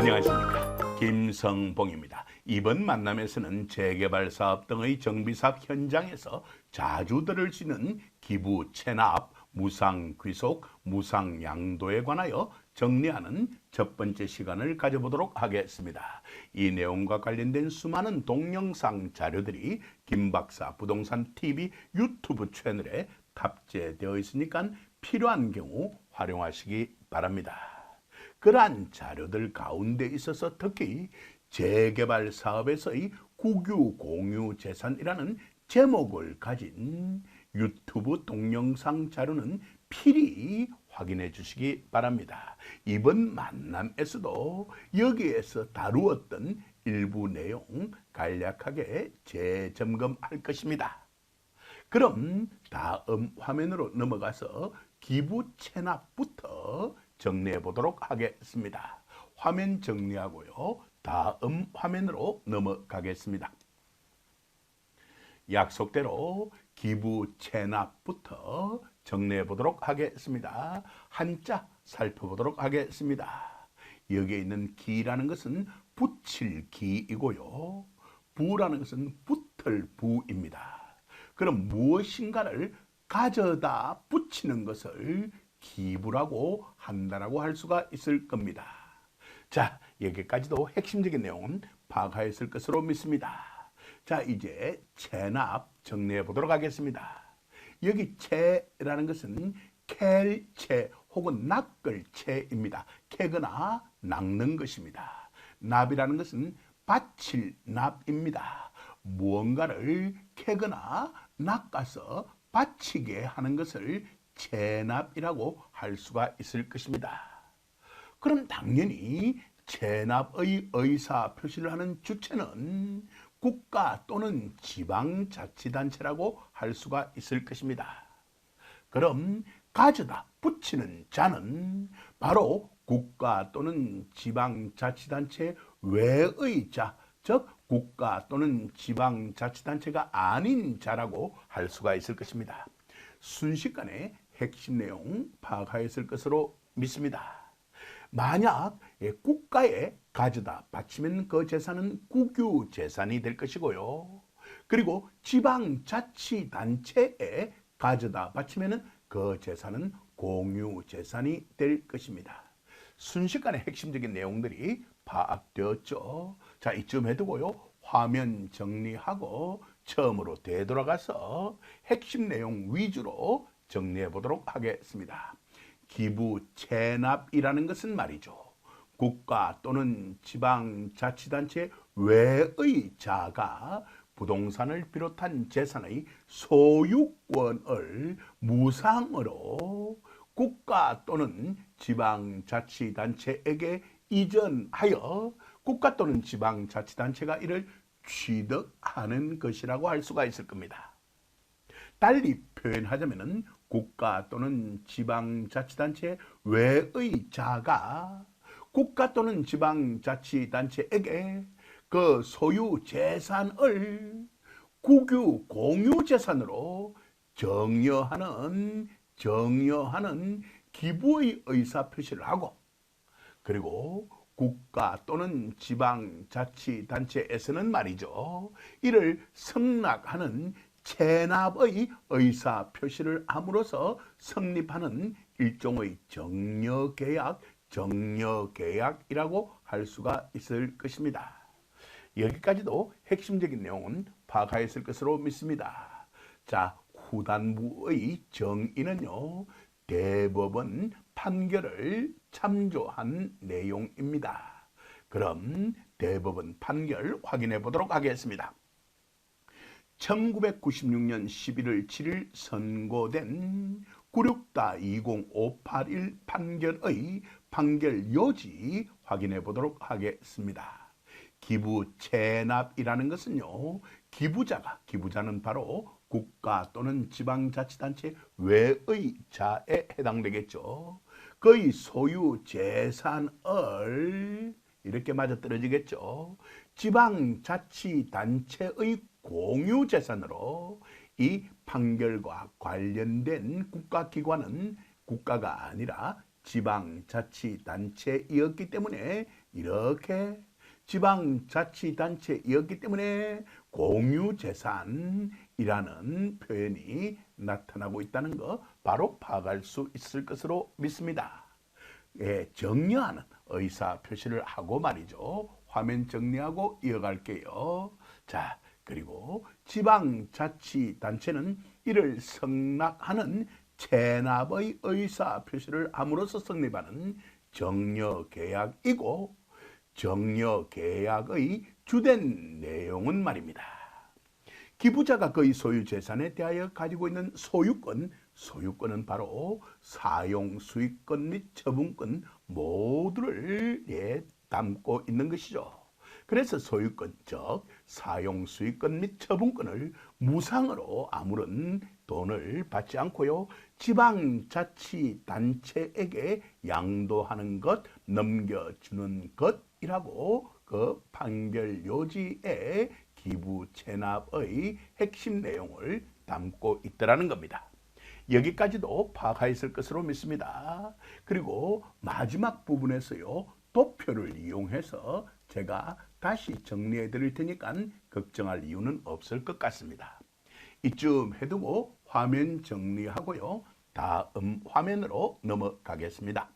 안녕하십니까, 김성봉입니다. 이번 만남에서는 재개발 사업 등의 정비사업 현장에서 자주 들을 수 있는 기부 체납, 무상 귀속, 무상 양도에 관하여 정리하는 첫 번째 시간을 가져보도록 하겠습니다. 이 내용과 관련된 수많은 동영상 자료들이 김박사 부동산 TV 유튜브 채널에 탑재되어 있으니까 필요한 경우 활용하시기 바랍니다. 그러한 자료들 가운데 있어서 특히 재개발 사업에서의 국유 공유 재산이라는 제목을 가진 유튜브 동영상 자료는 필히 확인해 주시기 바랍니다. 이번 만남에서도 여기에서 다루었던 일부 내용 간략하게 재점검할 것입니다. 그럼 다음 화면으로 넘어가서 기부 체납부터 정리해 보도록 하겠습니다. 화면 정리하고요, 다음 화면으로 넘어가겠습니다. 약속대로 기부 체납부터 정리해 보도록 하겠습니다. 한자 살펴보도록 하겠습니다. 여기에 있는 기라는 것은 붙일 기이고요, 부라는 것은 붙을 부입니다. 그럼 무엇인가를 가져다 붙이는 것을 기부라고 한다라고 할 수가 있을 겁니다. 자, 여기까지도 핵심적인 내용은 파악하였을 것으로 믿습니다. 자, 이제 체납 정리해 보도록 하겠습니다. 여기 체라는 것은 캘체 혹은 낚을 체입니다. 캐거나 낚는 것입니다. 납이라는 것은 바칠 납입니다. 무언가를 캐거나 낚아서 바치게 하는 것을 체납이라고 할 수가 있을 것입니다. 그럼 당연히 체납의 의사 표시를 하는 주체는 국가 또는 지방자치단체라고 할 수가 있을 것입니다. 그럼 가져다 붙이는 자는 바로 국가 또는 지방자치단체 외의 자, 즉 국가 또는 지방자치단체가 아닌 자라고 할 수가 있을 것입니다. 순식간에 핵심 내용 파악하였을 것으로 믿습니다. 만약 국가에 가져다 바치면 그 재산은 국유 재산이 될 것이고요, 그리고 지방자치단체에 가져다 바치면 그 재산은 공유 재산이 될 것입니다. 순식간에 핵심적인 내용들이 파악되었죠. 자, 이쯤 해두고요, 화면 정리하고 처음으로 되돌아가서 핵심 내용 위주로 정리해 보도록 하겠습니다. 기부 체납이라는 것은 말이죠, 국가 또는 지방자치단체 외의 자가 부동산을 비롯한 재산의 소유권을 무상으로 국가 또는 지방자치단체에게 이전하여 국가 또는 지방자치단체가 이를 취득하는 것이라고 할 수가 있을 겁니다. 달리 표현하자면 국가 또는 지방자치단체 외의 자가 국가 또는 지방자치단체에게 그 소유 재산을 국유 공유 재산으로 정여하는 기부의 의사 표시를 하고, 그리고 국가 또는 지방자치단체에서는 말이죠, 이를 승낙하는 체납의 의사 표시를 함으로써 성립하는 일종의 정여계약이라고 할 수가 있을 것입니다. 여기까지도 핵심적인 내용은 파악하였을 것으로 믿습니다. 자, 후단부의 정의는요, 대법원 판결을 참조한 내용입니다. 그럼 대법원 판결 확인해 보도록 하겠습니다. 1996년 11월 7일 선고된 96-20581 판결의 판결 요지 확인해 보도록 하겠습니다. 기부 체납이라는 것은요, 기부자는 바로 국가 또는 지방자치단체 외의 자에 해당되겠죠. 그의 소유 재산을 이렇게 맞아떨어지겠죠. 지방자치단체의 공유 재산으로 이 판결과 관련된 국가기관은 국가가 아니라 지방자치단체이었기 때문에 이렇게 지방자치단체였기 때문에 공유재산이라는 표현이 나타나고 있다는 거 바로 파악할 수 있을 것으로 믿습니다. 예, 정리하는 의사 표시를 하고 말이죠. 화면 정리하고 이어갈게요. 자, 그리고 지방자치단체는 이를 성납하는 체납의 의사 표시를 함으로써 성립하는 정려계약이고 정려계약의 주된 내용은 말입니다. 기부자가 그의 소유 재산에 대하여 가지고 있는 소유권은 바로 사용 수익권 및 처분권 모두를 담고 있는 것이죠. 그래서 소유권, 즉 사용 수익권 및 처분권을 무상으로 아무런 돈을 받지 않고요. 지방자치단체에게 양도하는 것, 넘겨주는 것이라고 그 판결요지의 기부 체납의 핵심 내용을 담고 있더라는 겁니다. 여기까지도 파악하였을 것으로 믿습니다. 그리고 마지막 부분에서요. 도표를 이용해서 제가 다시 정리해 드릴 테니까 걱정할 이유는 없을 것 같습니다. 이쯤 해두고 화면 정리하고요. 다음 화면으로 넘어가겠습니다.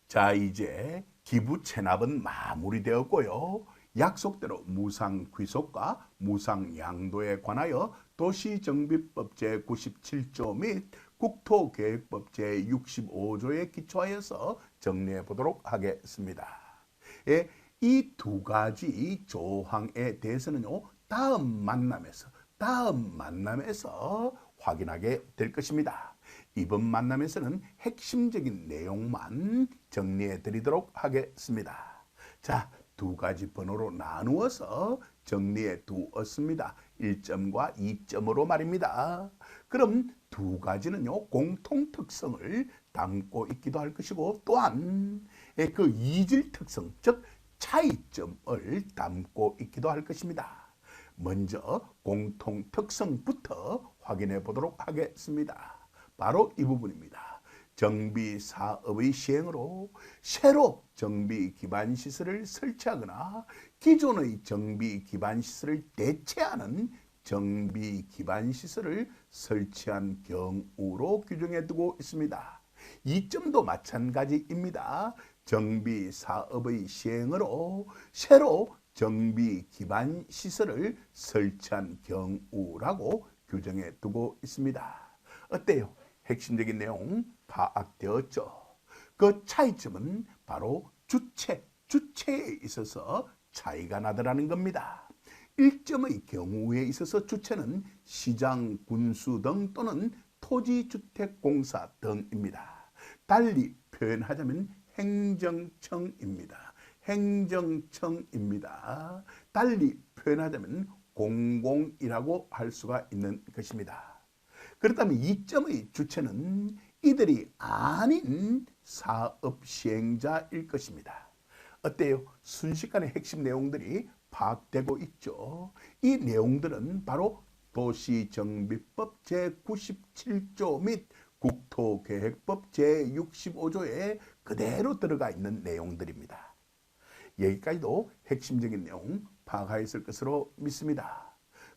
자, 이제 기부 체납은 마무리되었고요. 약속대로 무상귀속과 무상양도에 관하여 도시정비법 제97조 및 국토계획법 제65조에 기초하여서 정리해 보도록 하겠습니다. 이 두 가지 조항에 대해서는요, 다음 만남에서 확인하게 될 것입니다. 이번 만남에서는 핵심적인 내용만 정리해 드리도록 하겠습니다. 자, 두 가지 번호로 나누어서 정리해 두었습니다. 1점과 2점으로 말입니다. 그럼 두 가지는요, 공통 특성을 담고 있기도 할 것이고 또한 그 이질 특성, 즉 차이점을 담고 있기도 할 것입니다. 먼저 공통 특성부터 확인해 보도록 하겠습니다. 바로 이 부분입니다. 정비 사업의 시행으로 새로 정비 기반 시설을 설치하거나 기존의 정비 기반 시설을 대체하는 정비 기반 시설을 설치한 경우로 규정해 두고 있습니다. 이 점도 마찬가지입니다. 정비 사업의 시행으로 새로 정비 기반 시설을 설치한 경우라고 규정해 두고 있습니다. 어때요? 핵심적인 내용 파악되었죠. 그 차이점은 바로 주체에 있어서 차이가 나더라는 겁니다. 1점의 경우에 있어서 주체는 시장, 군수 등 또는 토지주택공사 등입니다. 달리 표현하자면 행정청입니다. 달리 표현하자면 공공이라고 할 수가 있는 것입니다. 그렇다면 2점의 주체는 이들이 아닌 사업 시행자일 것입니다. 어때요? 순식간에 핵심 내용들이 파악되고 있죠. 이 내용들은 바로 도시정비법 제97조 및 국토계획법 제65조에 그대로 들어가 있는 내용들입니다. 여기까지도 핵심적인 내용 파악하였을 것으로 믿습니다.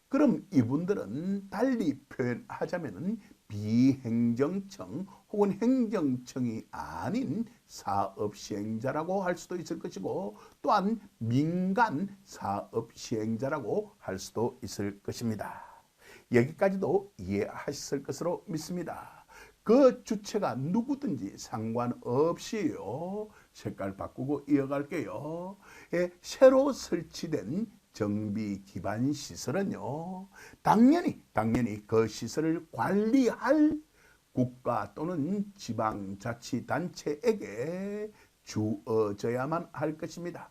그럼 이분들은 달리 표현하자면 비행정청 혹은 행정청이 아닌 사업시행자라고 할 수도 있을 것이고 또한 민간 사업시행자라고 할 수도 있을 것입니다. 여기까지도 이해하셨을 것으로 믿습니다. 그 주체가 누구든지 상관없이요. 색깔 바꾸고 이어갈게요. 새로 설치된 정비 기반 시설은요. 당연히 그 시설을 관리할 국가 또는 지방자치단체에게 주어져야만 할 것입니다.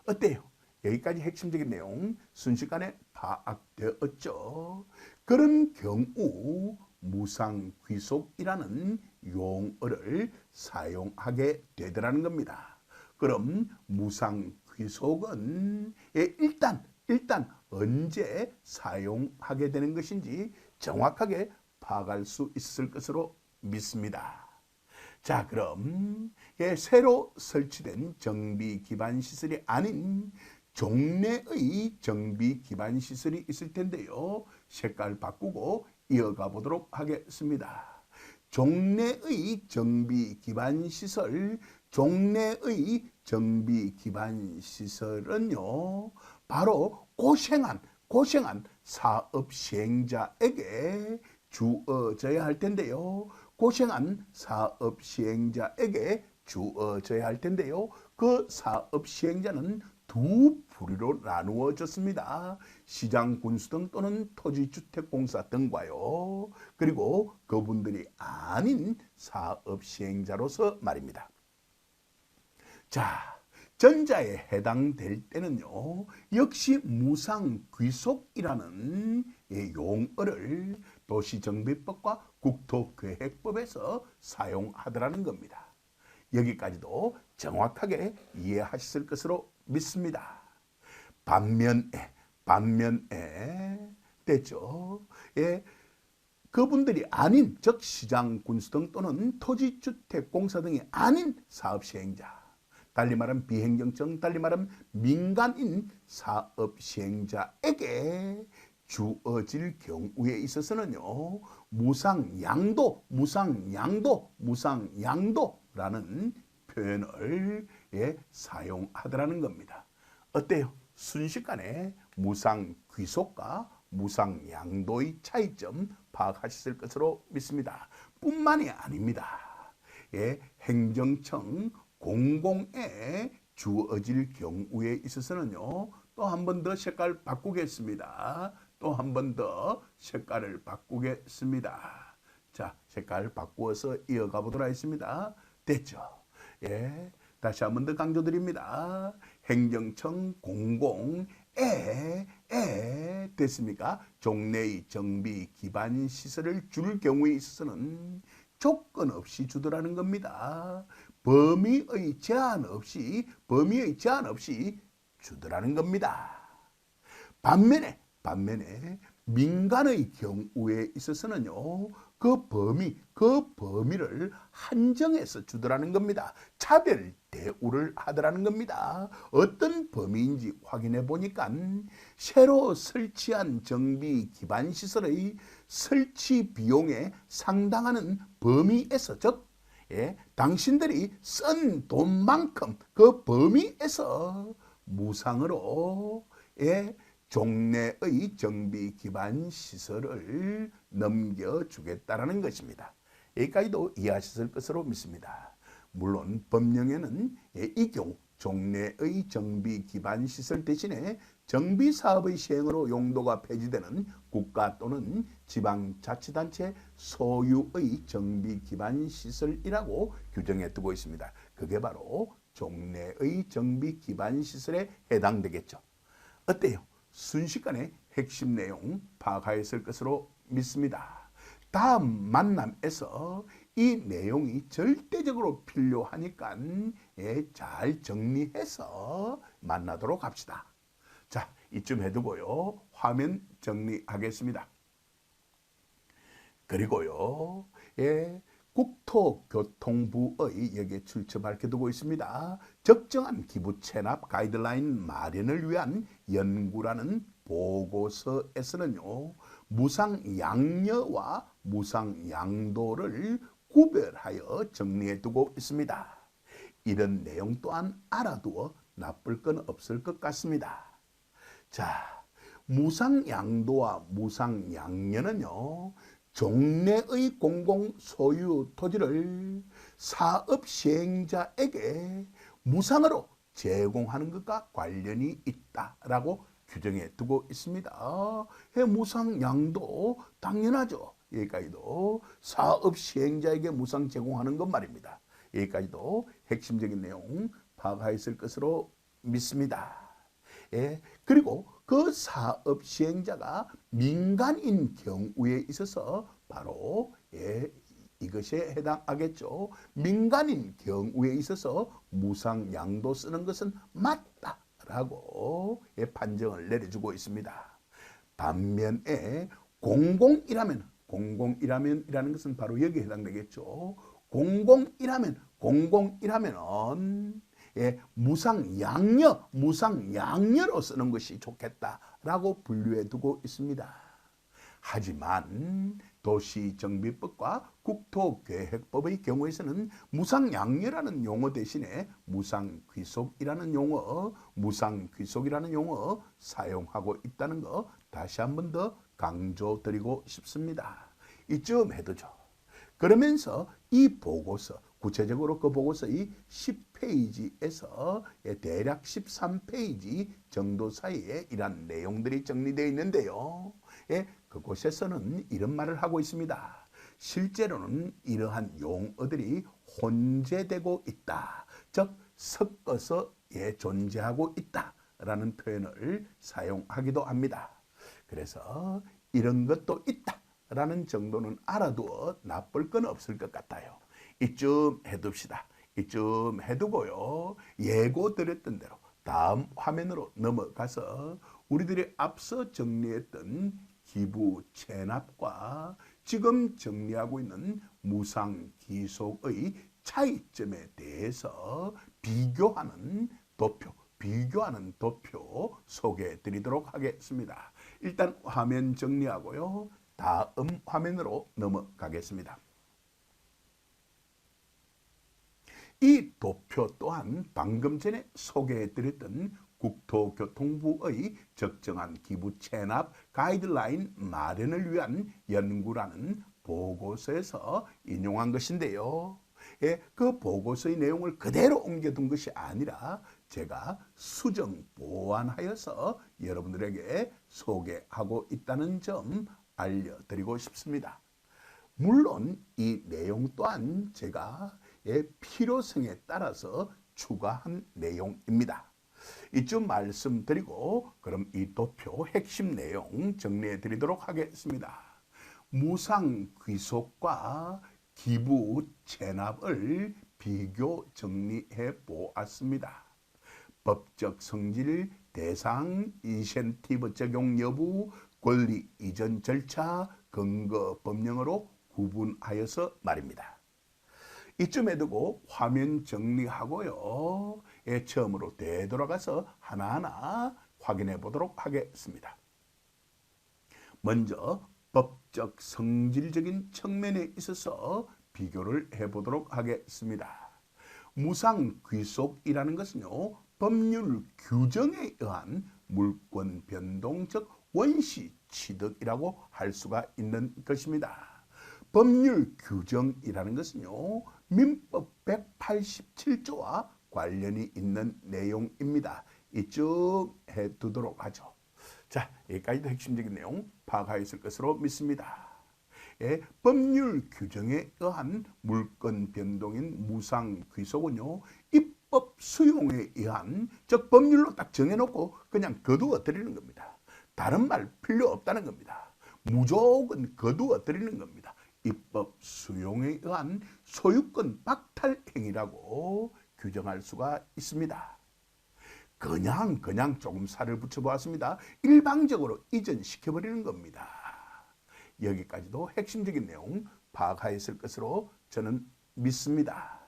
어때요? 여기까지 핵심적인 내용 순식간에 파악되었죠. 그런 경우 무상귀속이라는 용어를 사용하게 되더라는 겁니다. 그럼 무상귀속은 일단 언제 사용하게 되는 것인지 정확하게 파악할 수 있을 것으로 믿습니다. 자, 그럼 새로 설치된 정비 기반 시설이 아닌 종래의 정비 기반 시설이 있을 텐데요. 색깔 바꾸고 이어가 보도록 하겠습니다. 종래의 정비 기반 시설, 종래의 정비 기반 시설은요, 바로 고생한 사업 시행자에게 주어져야 할 텐데요. 고생한 사업 시행자에게 주어져야 할 텐데요. 그 사업 시행자는 두 부류로 나누어졌습니다. 시장 군수등 또는 토지주택공사 등과요. 그리고 그분들이 아닌 사업 시행자로서 말입니다. 자, 전자에 해당될 때는요, 역시 무상귀속이라는 용어를 도시정비법과 국토계획법에서 사용하더라는 겁니다. 여기까지도 정확하게 이해하셨을 것으로 믿습니다. 반면에 됐죠. 그분들이 아닌, 즉 시장 군수등 또는 토지주택공사 등이 아닌 사업시행자, 달리 말하면 비행정청, 달리 말하면 민간인 사업시행자에게 주어질 경우에 있어서는요, 무상양도라는 표현을 사용하더라는 겁니다. 어때요? 순식간에 무상귀속과 무상양도의 차이점 파악하셨을 것으로 믿습니다. 뿐만이 아닙니다. 행정청 공공에 주어질 경우에 있어서는요, 또 한 번 더 색깔 바꾸겠습니다. 또 한 번 더 색깔을 바꾸겠습니다. 자, 색깔 바꾸어서 이어가 보도록 하겠습니다. 됐죠? 다시 한 번 더 강조드립니다. 행정청 공공에 됐습니까? 종래의 정비 기반 시설을 줄 경우에 있어서는 조건 없이 주더라는 겁니다. 범위의 제한 없이 주더라는 겁니다. 반면에 민간의 경우에 있어서는요, 그 범위를 한정해서 주더라는 겁니다. 차별 대우를 하더라는 겁니다. 어떤 범위인지 확인해 보니까 새로 설치한 정비 기반 시설의 설치 비용에 상당하는 범위에서, 즉 당신들이 쓴 돈만큼 그 범위에서 무상으로 종래의 정비 기반 시설을 넘겨주겠다라는 것입니다. 여기까지도 이해하셨을 것으로 믿습니다. 물론 법령에는 이 경우 종래의 정비 기반 시설 대신에 정비 사업의 시행으로 용도가 폐지되는 국가 또는 지방자치단체 소유의 정비 기반 시설이라고 규정해 두고 있습니다. 그게 바로 종래의 정비 기반 시설에 해당되겠죠. 어때요? 순식간에 핵심 내용 파악하였을 것으로 믿습니다. 다음 만남에서 이 내용이 절대적으로 필요하니까 잘 정리해서 만나도록 합시다. 자, 이쯤 해두고요, 화면 정리하겠습니다. 그리고요, 국토교통부의 여기에 출처 밝혀두고 있습니다. 적정한 기부 체납 가이드라인 마련을 위한 연구라는 보고서에서는요, 무상양여와 무상양도를 구별하여 정리해두고 있습니다. 이런 내용 또한 알아두어 나쁠 건 없을 것 같습니다. 자, 무상양도와 무상양여는요, 종래의 공공 소유 토지를 사업 시행자에게 무상으로 제공하는 것과 관련이 있다라고 규정해 두고 있습니다. 무상양도 당연하죠. 여기까지도 사업 시행자에게 무상 제공하는 것 말입니다. 여기까지도 핵심적인 내용 파악하였을 것으로 믿습니다. 그리고 그 사업 시행자가 민간인 경우에 있어서 바로 이것에 해당하겠죠. 민간인 경우에 있어서 무상양도 쓰는 것은 맞다라고 판정을 내려주고 있습니다. 반면에 공공이라면이라는 것은 바로 여기에 해당되겠죠. 공공이라면은 무상양녀로 쓰는 것이 좋겠다라고 분류해 두고 있습니다. 하지만 도시정비법과 국토계획법의 경우에서는 무상양녀라는 용어 대신에 무상귀속이라는 용어 사용하고 있다는 거 다시 한 번 더 강조드리고 싶습니다. 이쯤 해두죠. 그러면서 이 보고서, 구체적으로 그 보고서의 10페이지에서 대략 13페이지 정도 사이에 이런 내용들이 정리되어 있는데요. 그곳에서는 이런 말을 하고 있습니다. 실제로는 이러한 용어들이 혼재되고 있다. 즉 섞어서 존재하고 있다라는 표현을 사용하기도 합니다. 그래서 이런 것도 있다라는 정도는 알아두어 나쁠 건 없을 것 같아요. 이쯤 해둡시다. 이쯤 해두고요. 예고드렸던 대로 다음 화면으로 넘어가서 우리들이 앞서 정리했던 기부 체납과 지금 정리하고 있는 무상귀속의 차이점에 대해서 비교하는 도표 소개해 드리도록 하겠습니다. 일단 화면 정리하고요. 다음 화면으로 넘어가겠습니다. 이 도표 또한 방금 전에 소개해 드렸던 국토교통부의 적정한 기부 체납 가이드라인 마련을 위한 연구라는 보고서에서 인용한 것인데요. 그 보고서의 내용을 그대로 옮겨둔 것이 아니라 제가 수정 보완하여서 여러분들에게 소개하고 있다는 점 알려드리고 싶습니다. 물론 이 내용 또한 제가 필요성에 따라서 추가한 내용입니다. 이쯤 말씀드리고 그럼 이 도표 핵심 내용 정리해 드리도록 하겠습니다. 무상귀속과 기부 체납을 비교 정리해 보았습니다. 법적 성질, 대상, 인센티브 적용 여부, 권리 이전 절차, 근거 법령으로 구분하여서 말입니다. 이쯤에 두고 화면 정리하고요. 처음으로 되돌아가서 하나하나 확인해 보도록 하겠습니다. 먼저 법적 성질적인 측면에 있어서 비교를 해보도록 하겠습니다. 무상귀속이라는 것은요, 법률 규정에 의한 물권 변동, 즉 원시 취득이라고 할 수가 있는 것입니다. 법률 규정이라는 것은요, 민법 187조와 관련이 있는 내용입니다. 이쯤 해두도록 하죠. 자, 여기까지도 핵심적인 내용 파악하였을 것으로 믿습니다. 법률 규정에 의한 물권 변동인 무상귀속은요, 입법 수용에 의한, 즉 법률로 딱 정해놓고 그냥 거두어 드리는 겁니다. 다른 말 필요 없다는 겁니다. 무조건 거두어 드리는 겁니다. 입법 수용에 의한 소유권 박탈 행위라고 규정할 수가 있습니다. 그냥 조금 살을 붙여보았습니다. 일방적으로 이전시켜버리는 겁니다. 여기까지도 핵심적인 내용 파악하였을 것으로 저는 믿습니다.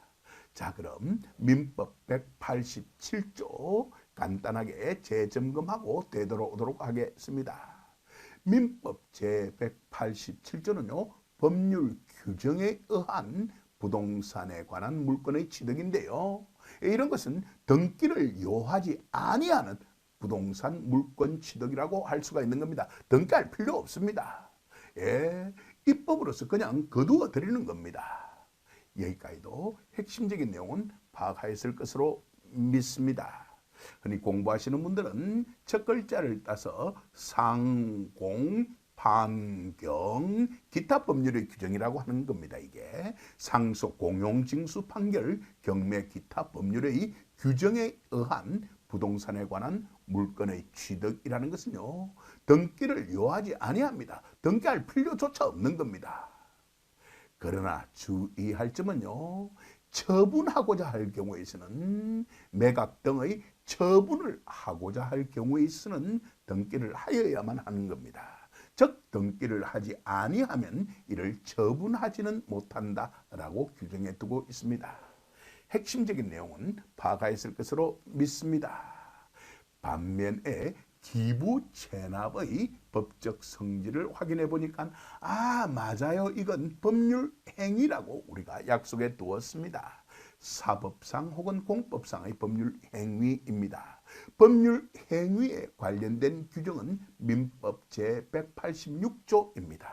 자, 그럼 민법 187조 간단하게 재점검하고 되돌아오도록 하겠습니다. 민법 제187조는요, 법률 규정에 의한 부동산에 관한 물권의 취득인데요. 이런 것은 등기를 요하지 아니하는 부동산 물권 취득이라고 할 수가 있는 겁니다. 등기할 필요 없습니다. 입법으로서 그냥 거두어 드리는 겁니다. 여기까지도 핵심적인 내용은 파악하였을 것으로 믿습니다. 흔히 공부하시는 분들은 첫 글자를 따서 상공, 판경, 기타 법률의 규정이라고 하는 겁니다. 이게 상속, 공용, 징수, 판결, 경매, 기타 법률의 규정에 의한 부동산에 관한 물건의 취득이라는 것은요, 등기를 요하지 아니합니다. 등기할 필요조차 없는 겁니다. 그러나 주의할 점은요, 처분하고자 할 경우에서는 매각 등의 처분을 하고자 할 경우에 있어서는 등기를 하여야만 하는 겁니다. 즉 등기를 하지 아니하면 이를 처분하지는 못한다라고 규정해 두고 있습니다. 핵심적인 내용은 파가 있을 것으로 믿습니다. 반면에 기부 체납의 법적 성질을 확인해 보니까 맞아요. 이건 법률 행위라고 우리가 약속해 두었습니다. 사법상 혹은 공법상의 법률 행위입니다. 법률 행위에 관련된 규정은 민법 제186조입니다.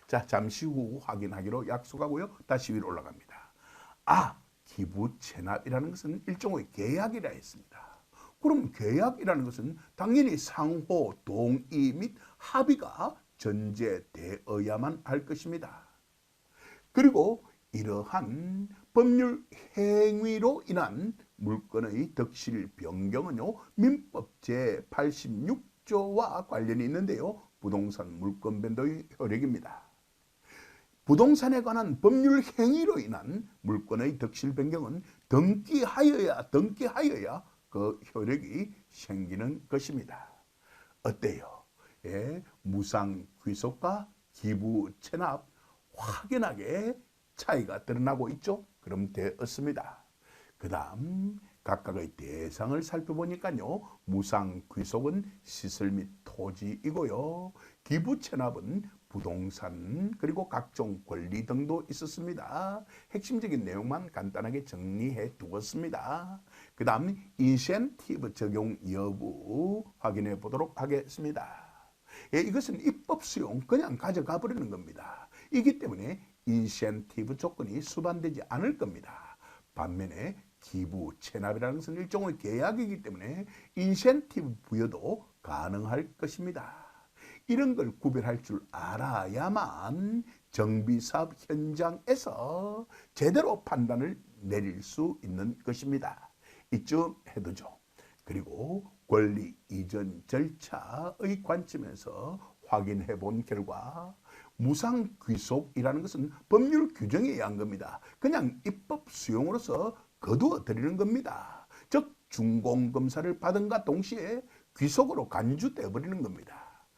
자, 잠시 후 확인하기로 약속하고요. 다시 위로 올라갑니다. 기부 체납이라는 것은 일종의 계약이라 했습니다. 그럼 계약이라는 것은 당연히 상호 동의 및 합의가 전제되어야만 할 것입니다. 그리고 이러한 법률 행위로 인한 물건의 덕실 변경은요, 민법 제86조와 관련이 있는데요, 부동산 물건 변동의 효력입니다. 부동산에 관한 법률 행위로 인한 물건의 덕실 변경은 등기하여야 그 효력이 생기는 것입니다. 어때요? 무상 귀속과 기부 체납 확연하게 차이가 드러나고 있죠? 그럼 되었습니다. 그 다음 각각의 대상을 살펴보니까요, 무상 귀속은 시설 및 토지이고요, 기부 체납은 부동산 그리고 각종 권리 등도 있었습니다. 핵심적인 내용만 간단하게 정리해 두었습니다. 그 다음 인센티브 적용 여부 확인해 보도록 하겠습니다. 이것은 입법 수용 그냥 가져가 버리는 겁니다. 이기 때문에 인센티브 조건이 수반되지 않을 겁니다. 반면에 기부 체납이라는 것은 일종의 계약이기 때문에 인센티브 부여도 가능할 것입니다. 이런 걸 구별할 줄 알아야만 정비사업 현장에서 제대로 판단을 내릴 수 있는 것입니다. 이쯤 해두죠. 그리고 권리 이전 절차의 관점에서 확인해 본 결과 무상 귀속이라는 것은 법률 규정에 의한 겁니다. 그냥 입법 수용으로서 거두어 드리는 겁니다. 즉 준공검사를 받은과 동시에 귀속으로 간주되어 버리는 겁니다.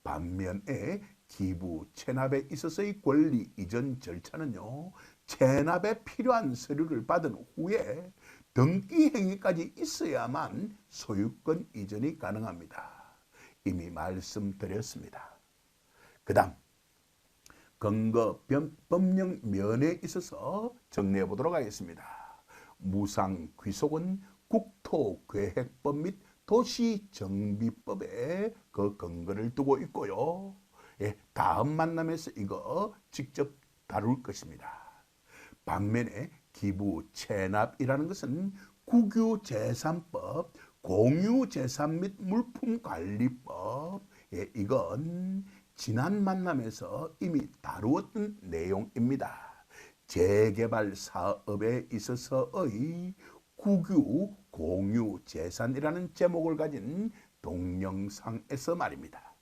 반면에 기부 체납에 있어서의 권리 이전 절차는요, 체납에 필요한 서류를 받은 후에 등기 행위까지 있어야만 소유권 이전이 가능합니다. 이미 말씀드렸습니다. 그 다음 근거 법령 면에 있어서 정리해 보도록 하겠습니다. 무상 귀속은 국토계획법 및 도시정비법에 그 근거를 두고 있고요. 다음 만남에서 이거 직접 다룰 것입니다. 반면에 기부 체납이라는 것은 국유재산법, 공유재산 및 물품관리법, 이건 지난 만남에서 이미 다루었던 내용입니다. 재개발 사업에 있어서의 국유 공유 재산이라는 제목을 가진 동영상에서 말입니다.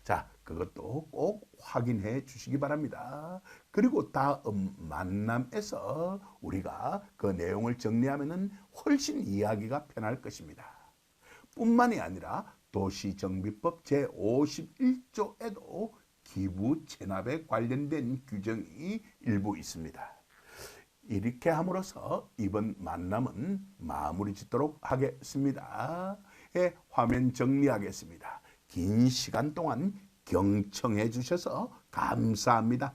자, 그것도 꼭 확인해 주시기 바랍니다. 그리고 다음 만남에서 우리가 그 내용을 정리하면 훨씬 이야기가 편할 것입니다. 뿐만이 아니라 도시정비법 제51조에도 기부 체납에 관련된 규정이 일부 있습니다. 이렇게 함으로써 이번 만남은 마무리 짓도록 하겠습니다. 화면 정리하겠습니다. 긴 시간 동안 경청해 주셔서 감사합니다.